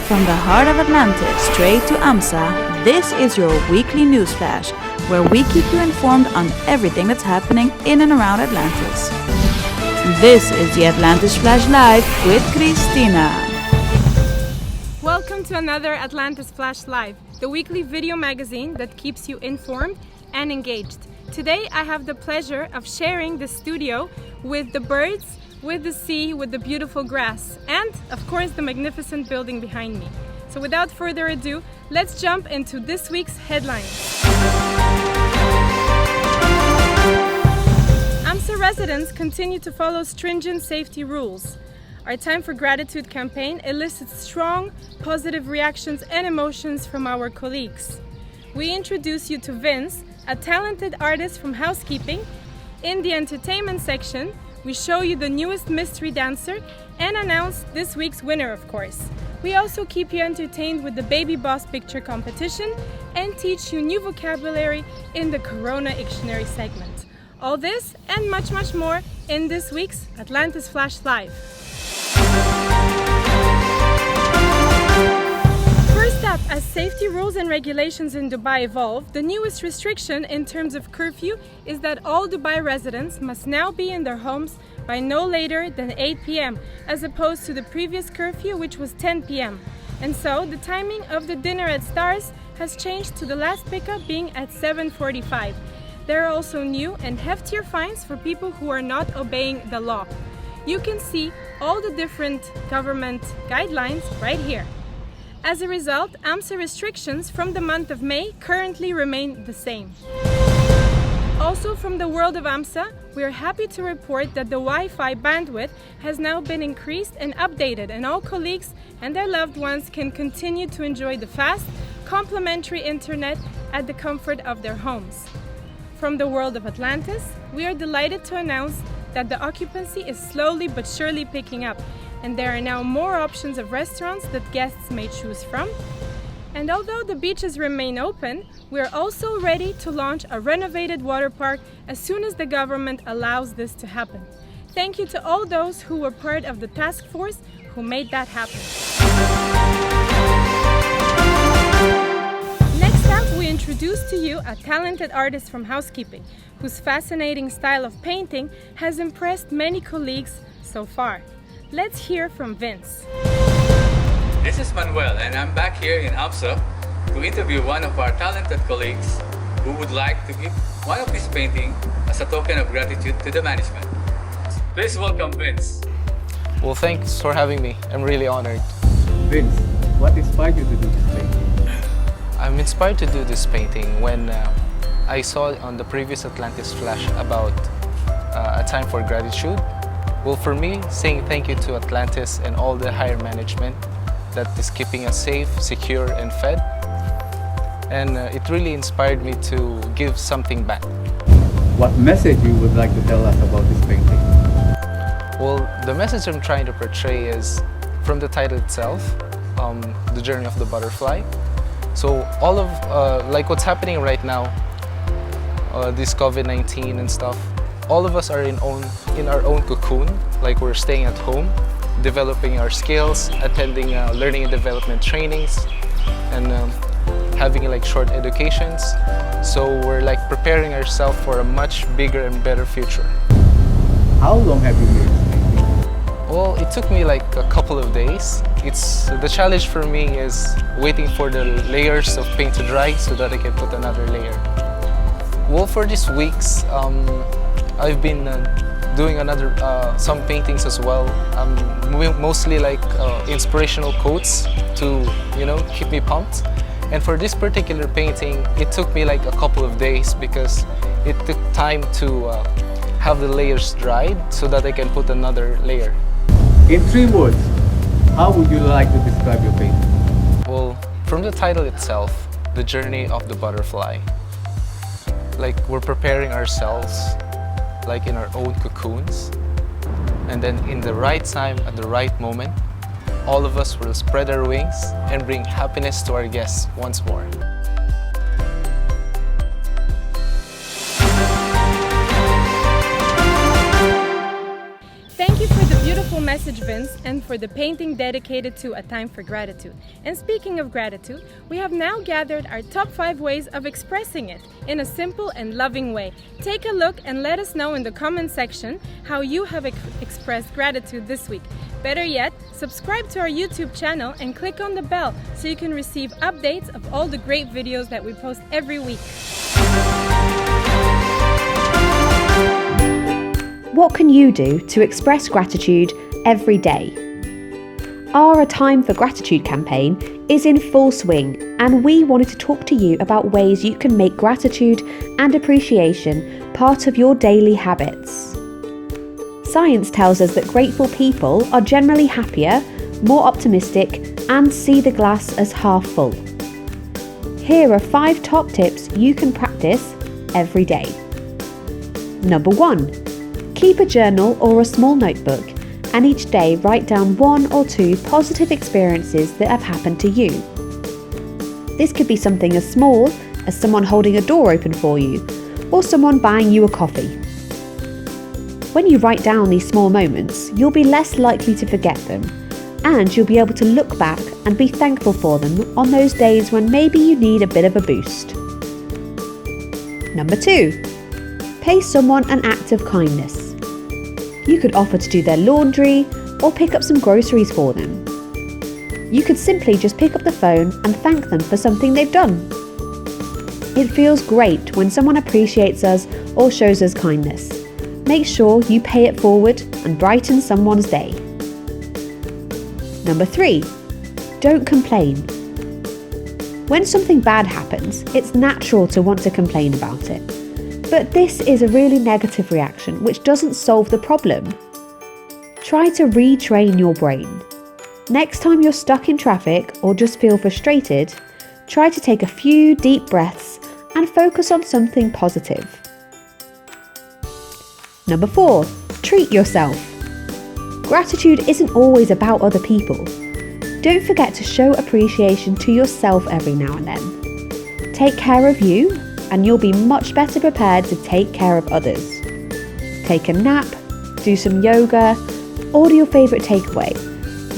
From the heart of Atlantis straight to AMSA, this is your weekly news flash, where we keep you informed on everything that's happening in and around Atlantis. This is the Atlantis Flash Live with Christina. Welcome to another Atlantis Flash Live, the weekly video magazine that keeps you informed and engaged. Today I have the pleasure of sharing the studio with the birds, with the sea, with the beautiful grass, and of course the magnificent building behind me. So without further ado, let's jump into this week's headlines. AMSA residents continue to follow stringent safety rules. Our Time for Gratitude campaign elicits strong, positive reactions and emotions from our colleagues. We introduce you to Vince, a talented artist from Housekeeping. In the entertainment section, we show you the newest mystery dancer and announce this week's winner, of course. We also keep you entertained with the Baby Boss picture competition and teach you new vocabulary in the Coronaictionary segment. All this and much, much more in this week's Atlantis Flash Live. First up, as safety rules and regulations in Dubai evolve, the newest restriction in terms of curfew is that all Dubai residents must now be in their homes by no later than 8 p.m. as opposed to the previous curfew, which was 10 p.m. And so the timing of the dinner at Stars has changed to the last pickup being at 7:45. There are also new and heftier fines for people who are not obeying the law. You can see all the different government guidelines right here. As a result, AMSA restrictions from the month of May currently remain the same. Also from the world of AMSA, we are happy to report that the Wi-Fi bandwidth has now been increased and updated, and all colleagues and their loved ones can continue to enjoy the fast, complimentary internet at the comfort of their homes. From the world of Atlantis, we are delighted to announce that the occupancy is slowly but surely picking up, and there are now more options of restaurants that guests may choose from. And although the beaches remain open, we are also ready to launch a renovated water park as soon as the government allows this to happen. Thank you to all those who were part of the task force who made that happen. Next up, we introduce to you a talented artist from Housekeeping, whose fascinating style of painting has impressed many colleagues so far. Let's hear from Vince. This is Manuel, and I'm back here in AMSA to interview one of our talented colleagues who would like to give one of his paintings as a token of gratitude to the management. Please welcome Vince. Well, thanks for having me. I'm really honored. Vince, what inspired you to do this painting? I'm inspired to do this painting when I saw on the previous Atlantis Flash about a time for gratitude. Well, for me, saying thank you to Atlantis and all the higher management that is keeping us safe, secure, and fed. And it really inspired me to give something back. What message you would like to tell us about this painting? Well, the message I'm trying to portray is from the title itself, The Journey of the Butterfly. So all of, like what's happening right now, this COVID-19 and stuff, all of us are in our own cocoon, like we're staying at home, developing our skills, attending learning and development trainings, and having like short educations. So we're like preparing ourselves for a much bigger and better future. How long have you made this painting? Well, it took me like a couple of days. The challenge for me is waiting for the layers of paint to dry so that I can put another layer. Well, for these weeks, I've been doing some paintings as well. Mostly like inspirational quotes to, keep me pumped. And for this particular painting, it took me like a couple of days because it took time to have the layers dried so that I can put another layer. In 3 words, how would you like to describe your painting? Well, from the title itself, The Journey of the Butterfly, like we're preparing ourselves like in our own cocoons, and then in the right time, at the right moment, all of us will spread our wings and bring happiness to our guests once more. Thank you for the beautiful message Vince and for the painting dedicated to A Time for Gratitude. And speaking of gratitude, we have now gathered our top 5 ways of expressing it in a simple and loving way. Take a look and let us know in the comment section how you have expressed gratitude this week. Better yet, subscribe to our YouTube channel and click on the bell so you can receive updates of all the great videos that we post every week. What can you do to express gratitude every day? Our A Time for Gratitude campaign is in full swing, and we wanted to talk to you about ways you can make gratitude and appreciation part of your daily habits. Science tells us that grateful people are generally happier, more optimistic, and see the glass as half full. Here are 5 top tips you can practice every day. Number 1. Keep a journal or a small notebook, and each day write down 1 or 2 positive experiences that have happened to you. This could be something as small as someone holding a door open for you, or someone buying you a coffee. When you write down these small moments, you'll be less likely to forget them, and you'll be able to look back and be thankful for them on those days when maybe you need a bit of a boost. Number 2. Pay someone an act of kindness. You could offer to do their laundry or pick up some groceries for them. You could simply just pick up the phone and thank them for something they've done. It feels great when someone appreciates us or shows us kindness. Make sure you pay it forward and brighten someone's day. Number 3. Don't complain. When something bad happens, it's natural to want to complain about it. But this is a really negative reaction which doesn't solve the problem. Try to retrain your brain. Next time you're stuck in traffic or just feel frustrated, try to take a few deep breaths and focus on something positive. Number 4. Treat yourself. Gratitude isn't always about other people. Don't forget to show appreciation to yourself every now and then. Take care of you, and you'll be much better prepared to take care of others. Take a nap, do some yoga, order your favourite takeaway.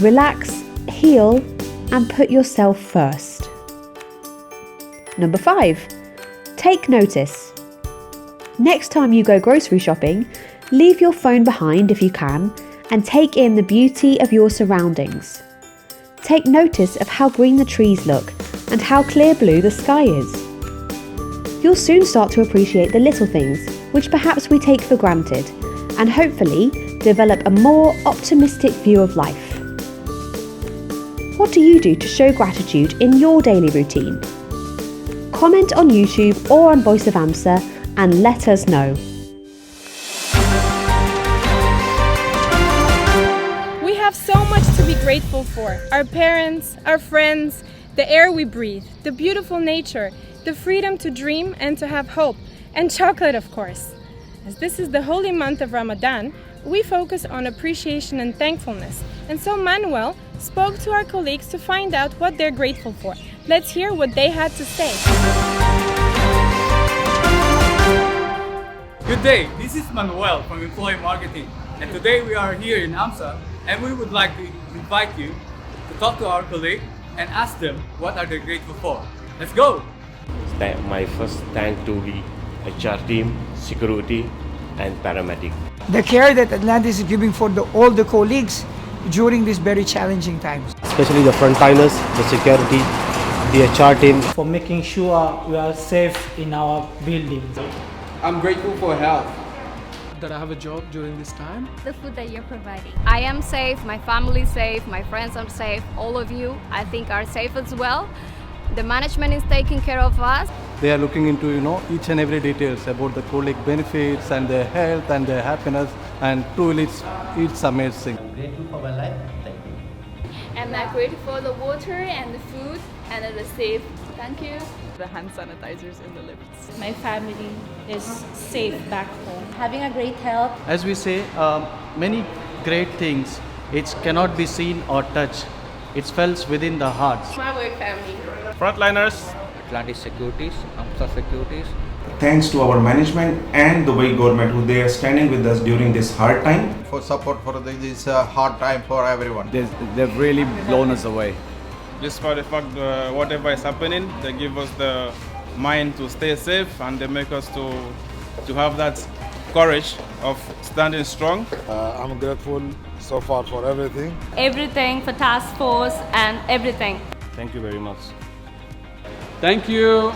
Relax, heal, and put yourself first. Number 5. Take notice. Next time you go grocery shopping, leave your phone behind if you can, and take in the beauty of your surroundings. Take notice of how green the trees look and how clear blue the sky is. You'll soon start to appreciate the little things, which perhaps we take for granted, and hopefully develop a more optimistic view of life. What do you do to show gratitude in your daily routine? Comment on YouTube or on Voice of AMSA and let us know. We have so much to be grateful for. Our parents, our friends, the air we breathe, the beautiful nature, the freedom to dream and to have hope, and chocolate, of course. As this is the holy month of Ramadan, we focus on appreciation and thankfulness. And so Manuel spoke to our colleagues to find out what they're grateful for. Let's hear what they had to say. Good day, this is Manuel from Employee Marketing, and today we are here in AMSA, and we would like to invite you to talk to our colleague and ask them what are they grateful for. Let's go! My first thank to the HR team, security, and paramedic. The care that Atlantis is giving for all the colleagues during these very challenging times. Especially the frontliners, the security, the HR team. For making sure we are safe in our buildings. I'm grateful for health. That I have a job during this time. The food that you're providing. I am safe, my family is safe, my friends are safe, all of you I think are safe as well. The management is taking care of us. They are looking into each and every details about the colleague benefits and their health and their happiness, and truly it's amazing. I'm grateful for my life. Thank you. And I'm grateful for the water and the food and the safe. Thank you. The hand sanitizers in the lifts. My family is safe back home. Having a great health. As we say, many great things, it cannot be seen or touched. It felt within the hearts. My work family. Frontliners. Atlantis Securities, AMSA Securities, thanks to our management and Dubai government who they are standing with us during this hard time. For support for this hard time for everyone. They've really blown us away. Despite the fact whatever is happening, they give us the mind to stay safe and they make us to have that courage of standing strong. I'm grateful so far for everything. Everything for task force and everything. Thank you very much. Thank you.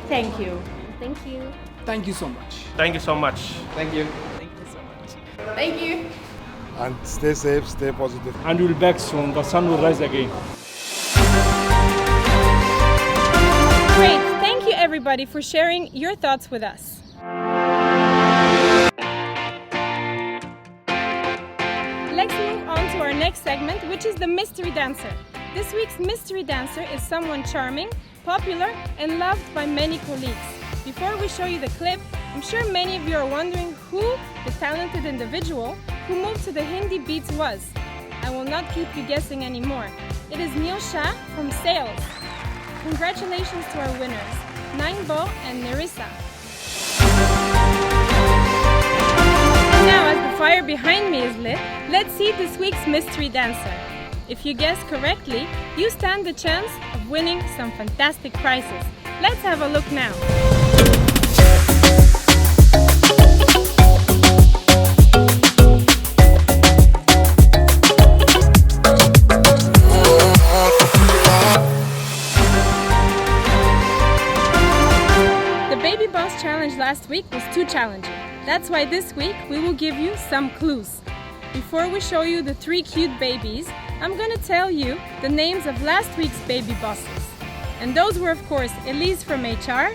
Thank you. Thank you. Thank you so much. Thank you so much. Thank you. Thank you so much. Thank you. And stay safe, stay positive. And we'll be back soon. The sun will rise again. Great. Thank you everybody for sharing your thoughts with us. Let's move on to our next segment, which is the mystery dancer. This week's mystery dancer is someone charming, popular, and loved by many colleagues. Before we show you the clip, I'm sure many of you are wondering who the talented individual who moved to the Hindi beats was. I will not keep you guessing anymore. It is Neil Shah from Sales. Congratulations to our winners, Nainbo and Nerissa. And now, as the fire behind me is lit, let's see this week's mystery dancer. If you guess correctly, you stand the chance of winning some fantastic prizes. Let's have a look now. The Baby Boss Challenge last week was too challenging. That's why this week we will give you some clues. Before we show you the 3 cute babies, I'm gonna tell you the names of last week's baby bosses. And those were of course Elise from HR,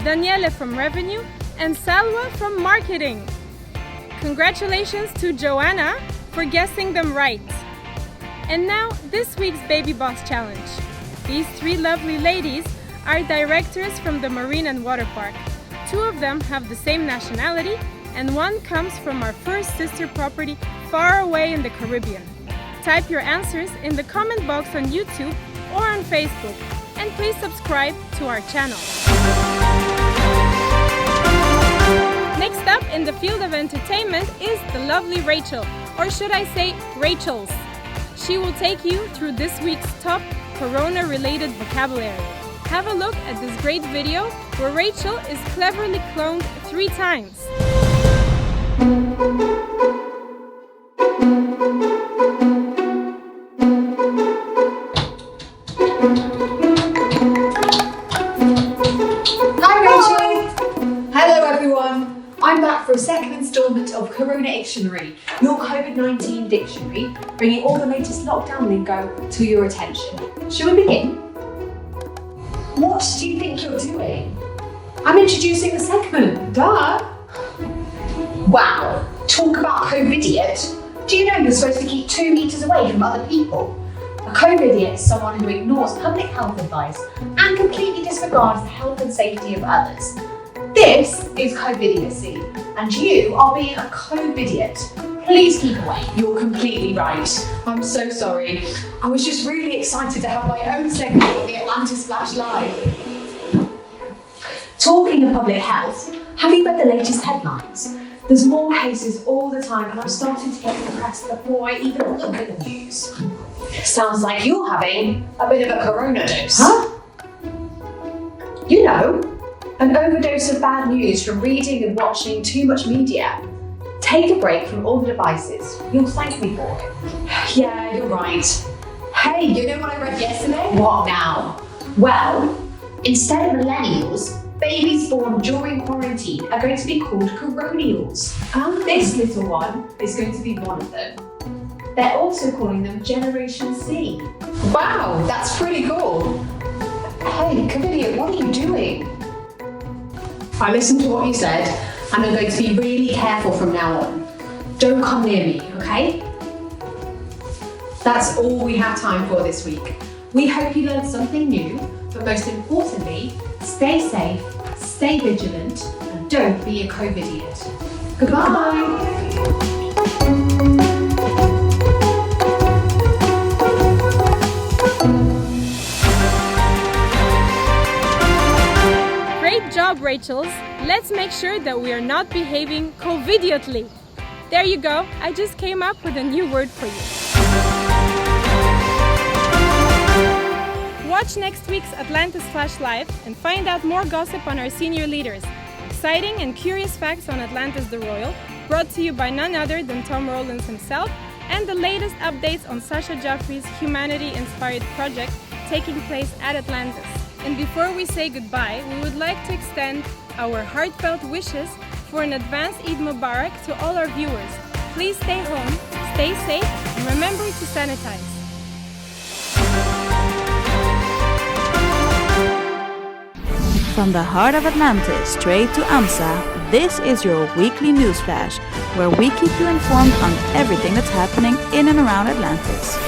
Daniele from Revenue, and Salwa from Marketing. Congratulations to Joanna for guessing them right. And now this week's Baby Boss Challenge. These 3 lovely ladies are directors from the Marine and Water Park. 2 of them have the same nationality and 1 comes from our first sister property far away in the Caribbean. Type your answers in the comment box on YouTube or on Facebook, and please subscribe to our channel. Next up in the field of entertainment is the lovely Rachel, or should I say Rachels. She will take you through this week's top Corona-related vocabulary. Have a look at this great video where Rachel is cleverly cloned 3 times. I'm back for a second instalment of Coronaictionary, your COVID-19 dictionary, bringing all the latest lockdown lingo to your attention. Shall we begin? What do you think you're doing? I'm introducing the segment, duh! Wow, talk about COVIDiot. Do you know you're supposed to keep 2 meters away from other people? A COVIDiot is someone who ignores public health advice and completely disregards the health and safety of others. This is COVIDiocy, and you are being a COVIDiot. Please keep away. You're completely right. I'm so sorry. I was just really excited to have my own segment on the Atlantis Flash Live. Talking of public health, have you read the latest headlines? There's more cases all the time, and I'm starting to get depressed before I even look at the news. Sounds like you're having a bit of a corona dose. Huh? You know, an overdose of bad news from reading and watching too much media. Take a break from all the devices. You'll thank me for it. Yeah, you're right. Hey, you know what I read yesterday? What now? Well, instead of millennials, babies born during quarantine are going to be called coronials. And this little one is going to be one of them. They're also calling them Generation C. Wow, that's pretty cool. Hey, COVIDiot, what are you doing? I listened to what you said, and I'm going to be really careful from now on. Don't come near me, okay? That's all we have time for this week. We hope you learned something new, but most importantly, stay safe, stay vigilant, and don't be a COVIDiot. Goodbye! Great job, Rachels, let's make sure that we are not behaving COVIDiotely. There you go, I just came up with a new word for you. Watch next week's Atlantis Flash Live and find out more gossip on our senior leaders. Exciting and curious facts on Atlantis the Royal, brought to you by none other than Tom Rowlands himself, and the latest updates on Sascha Joffrey's humanity-inspired project taking place at Atlantis. And before we say goodbye, we would like to extend our heartfelt wishes for an advanced Eid Mubarak to all our viewers. Please stay home, stay safe, and remember to sanitize. From the heart of Atlantis straight to AMSA, this is your weekly news flash, where we keep you informed on everything that's happening in and around Atlantis.